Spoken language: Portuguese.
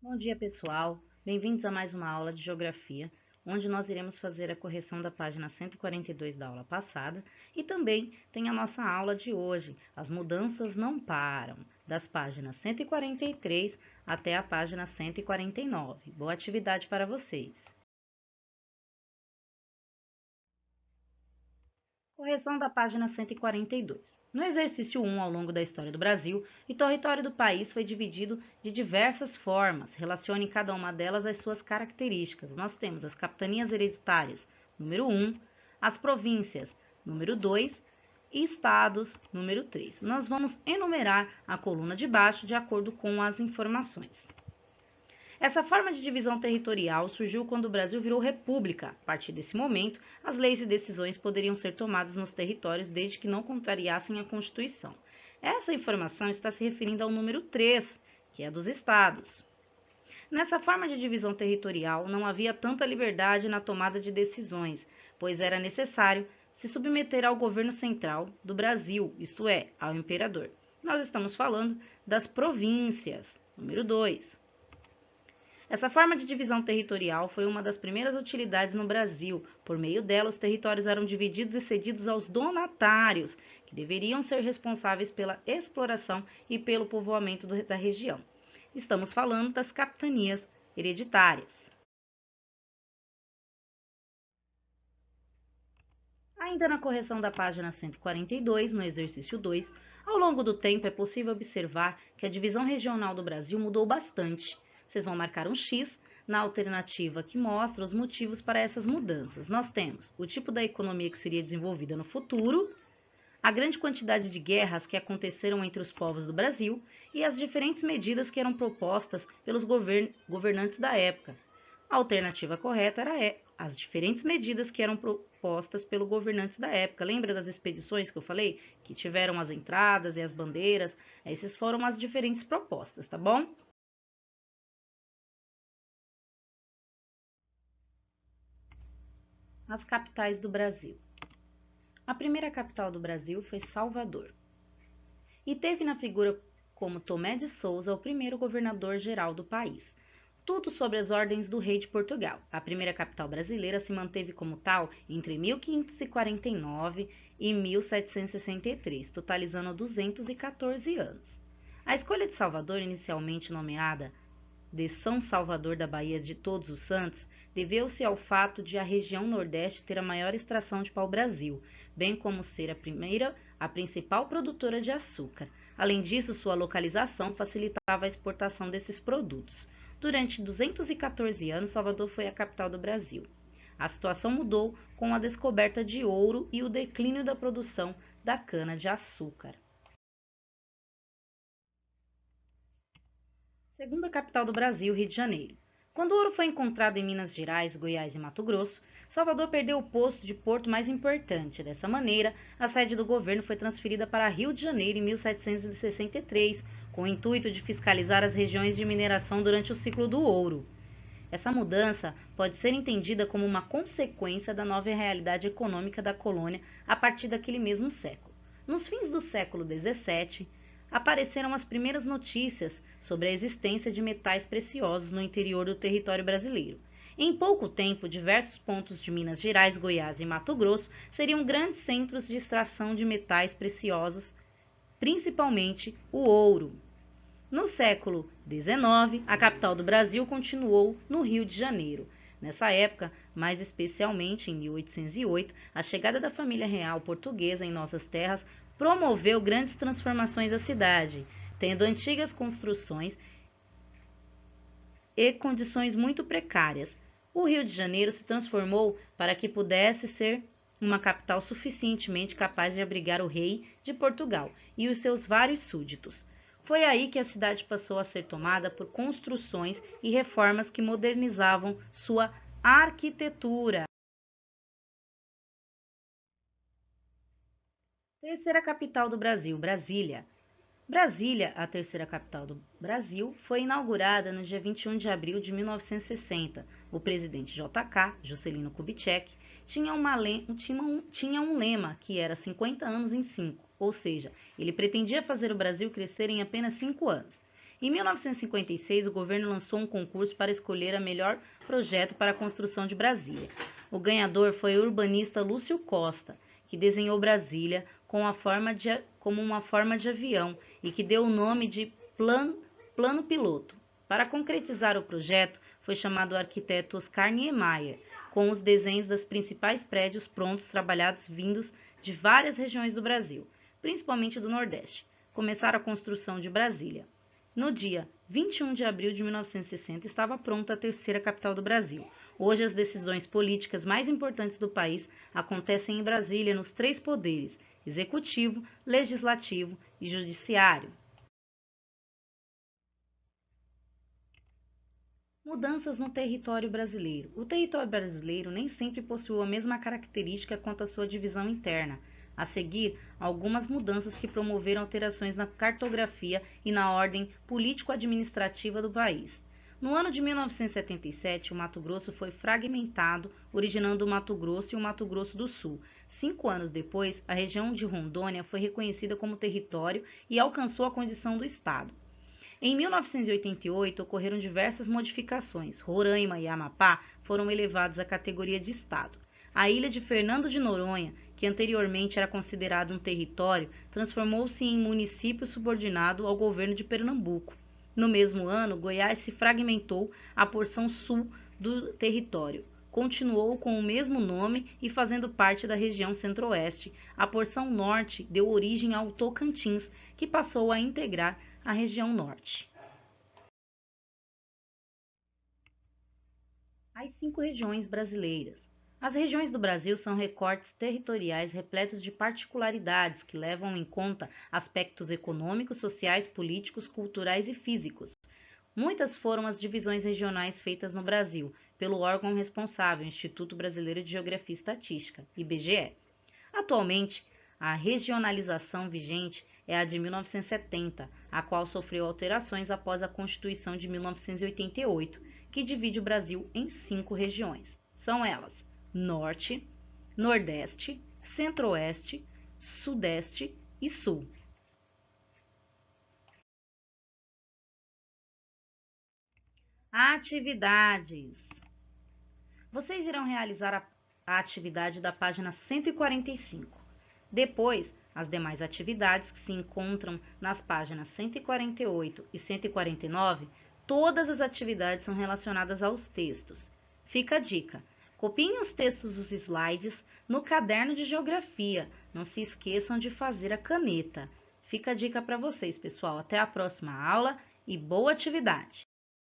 Bom dia, pessoal. Bem-vindos a mais uma aula de Geografia, onde nós iremos fazer a correção da página 142 da aula passada e também tem a nossa aula de hoje, As Mudanças Não Param, das páginas 143 até a página 149. Boa atividade para vocês! Correção da página 142. No exercício 1, ao longo da história do Brasil, o território do país foi dividido de diversas formas. Relacione cada uma delas as suas características. Nós temos as capitanias hereditárias, número 1, as províncias, número 2, e estados, número 3. Nós vamos enumerar a coluna de baixo de acordo com as informações. Essa forma de divisão territorial surgiu quando o Brasil virou república. A partir desse momento, as leis e decisões poderiam ser tomadas nos territórios desde que não contrariassem a Constituição. Essa informação está se referindo ao número 3, que é dos estados. Nessa forma de divisão territorial, não havia tanta liberdade na tomada de decisões, pois era necessário se submeter ao governo central do Brasil, isto é, ao imperador. Nós estamos falando das províncias, número 2. Essa forma de divisão territorial foi uma das primeiras utilidades no Brasil. Por meio dela, os territórios eram divididos e cedidos aos donatários, que deveriam ser responsáveis pela exploração e pelo povoamento da região. Estamos falando das capitanias hereditárias. Ainda na correção da página 142, no exercício 2, ao longo do tempo é possível observar que a divisão regional do Brasil mudou bastante. Vocês vão marcar um X na alternativa que mostra os motivos para essas mudanças. Nós temos o tipo da economia que seria desenvolvida no futuro, a grande quantidade de guerras que aconteceram entre os povos do Brasil e as diferentes medidas que eram propostas pelos governantes da época. A alternativa correta era as diferentes medidas que eram propostas pelos governantes da época. Lembra das expedições que eu falei? Que tiveram as entradas e as bandeiras? Essas foram as diferentes propostas, tá bom? As capitais do Brasil. A primeira capital do Brasil foi Salvador. E teve na figura como Tomé de Souza o primeiro governador-geral do país. Tudo sob as ordens do rei de Portugal. A primeira capital brasileira se manteve como tal entre 1549 e 1763, totalizando 214 anos. A escolha de Salvador, inicialmente nomeada de São Salvador da Bahia de Todos os Santos, deveu-se ao fato de a região Nordeste ter a maior extração de pau-brasil, bem como ser a principal produtora de açúcar. Além disso, sua localização facilitava a exportação desses produtos. Durante 214 anos, Salvador foi a capital do Brasil. A situação mudou com a descoberta de ouro e o declínio da produção da cana-de-açúcar. Segunda capital do Brasil, Rio de Janeiro. Quando o ouro foi encontrado em Minas Gerais, Goiás e Mato Grosso, Salvador perdeu o posto de porto mais importante. Dessa maneira, a sede do governo foi transferida para Rio de Janeiro em 1763, com o intuito de fiscalizar as regiões de mineração durante o ciclo do ouro. Essa mudança pode ser entendida como uma consequência da nova realidade econômica da colônia a partir daquele mesmo século. Nos fins do século XVII, apareceram as primeiras notícias sobre a existência de metais preciosos no interior do território brasileiro. Em pouco tempo, diversos pontos de Minas Gerais, Goiás e Mato Grosso seriam grandes centros de extração de metais preciosos, principalmente o ouro. No século XIX, a capital do Brasil continuou no Rio de Janeiro. Nessa época, mais especialmente em 1808, a chegada da família real portuguesa em nossas terras promoveu grandes transformações à cidade, tendo antigas construções e condições muito precárias. O Rio de Janeiro se transformou para que pudesse ser uma capital suficientemente capaz de abrigar o rei de Portugal e os seus vários súditos. Foi aí que a cidade passou a ser tomada por construções e reformas que modernizavam sua arquitetura. Terceira capital do Brasil, Brasília. Brasília, a terceira capital do Brasil, foi inaugurada no dia 21 de abril de 1960. O presidente JK, Juscelino Kubitschek, tinha um lema que era 50 anos em 5, ou seja, ele pretendia fazer o Brasil crescer em apenas 5 anos. Em 1956, o governo lançou um concurso para escolher o melhor projeto para a construção de Brasília. O ganhador foi o urbanista Lúcio Costa, que desenhou Brasília como uma forma de avião e que deu o nome de Plano Piloto. Para concretizar o projeto, foi chamado o arquiteto Oscar Niemeyer, com os desenhos dos principais prédios prontos trabalhados vindos de várias regiões do Brasil, principalmente do Nordeste. Começaram a construção de Brasília. No dia 21 de abril de 1960, estava pronta a terceira capital do Brasil. Hoje, as decisões políticas mais importantes do país acontecem em Brasília nos três poderes: executivo, legislativo e judiciário. Mudanças no território brasileiro. O território brasileiro nem sempre possuiu a mesma característica quanto a sua divisão interna. A seguir, algumas mudanças que promoveram alterações na cartografia e na ordem político-administrativa do país. No ano de 1977, o Mato Grosso foi fragmentado, originando o Mato Grosso e o Mato Grosso do Sul. 5 anos depois, a região de Rondônia foi reconhecida como território e alcançou a condição do Estado. Em 1988, ocorreram diversas modificações. Roraima e Amapá foram elevados à categoria de Estado. A ilha de Fernando de Noronha, que anteriormente era considerado um território, transformou-se em município subordinado ao governo de Pernambuco. No mesmo ano, Goiás se fragmentou à porção sul do território. Continuou com o mesmo nome e fazendo parte da região centro-oeste. A porção norte deu origem ao Tocantins, que passou a integrar a região norte. As 5 regiões brasileiras. As regiões do Brasil são recortes territoriais repletos de particularidades que levam em conta aspectos econômicos, sociais, políticos, culturais e físicos. Muitas foram as divisões regionais feitas no Brasil pelo órgão responsável, Instituto Brasileiro de Geografia e Estatística, IBGE. Atualmente, a regionalização vigente é a de 1970, a qual sofreu alterações após a Constituição de 1988, que divide o Brasil em 5 regiões. São elas: Norte, Nordeste, Centro-Oeste, Sudeste e Sul. Atividades. Vocês irão realizar a atividade da página 145. Depois, as demais atividades que se encontram nas páginas 148 e 149, todas as atividades são relacionadas aos textos. Fica a dica: copiem os textos dos slides no caderno de geografia. Não se esqueçam de fazer a caneta. Fica a dica para vocês, pessoal. Até a próxima aula e boa atividade!